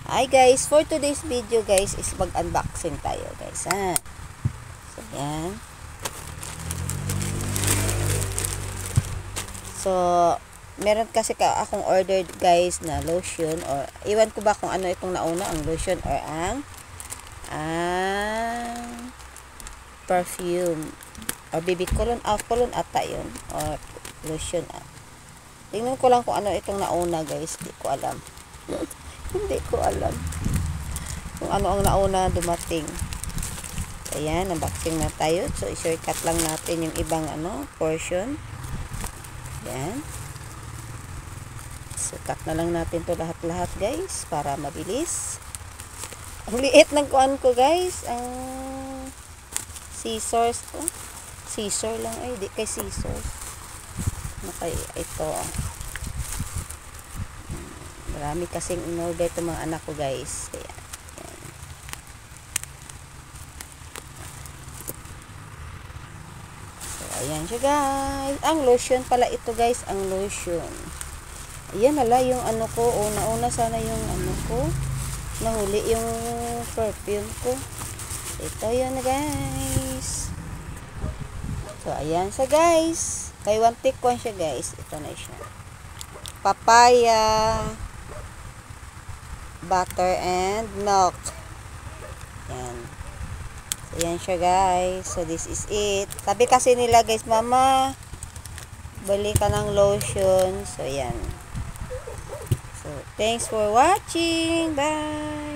Hi guys, for today's video guys is mag-unboxing tayo guys ha. So yan. So meron kasi akong ordered guys na lotion, or iwan ko ba kung ano itong nauna, ang lotion or ang perfume or baby cologne, cologne ata yun, or lotion. Tingnan ko lang kung ano itong nauna guys, hindi ko alam. Hindi ko alam kung ano ang nauna dumating. Ayan, unboxing na tayo. So, i-shortcut lang natin yung ibang portion. Ayan. So, cut na lang natin to lahat-lahat guys para mabilis. Ang liit ng kuan ko guys. Ang scissors ko. Scissor lang. Ay, di kay scissors. Okay, ito. Marami kasing in-order itong mga anak ko guys. Ayan. Ayan. So, ayan siya guys. Ang lotion pala ito guys. Ang lotion. Ayan nala yung ko. Una-una sana yung ko. Nahuli yung perfume ko. Ito yun guys. So, ayan siya guys. Kay one take one siya guys. Ito na siya. Papaya, butter and milk. Yan. So, yan siya guys. So, this is it. Sabi kasi nila guys, mama, bali ka ng lotion. So, yan. So, thanks for watching. Bye!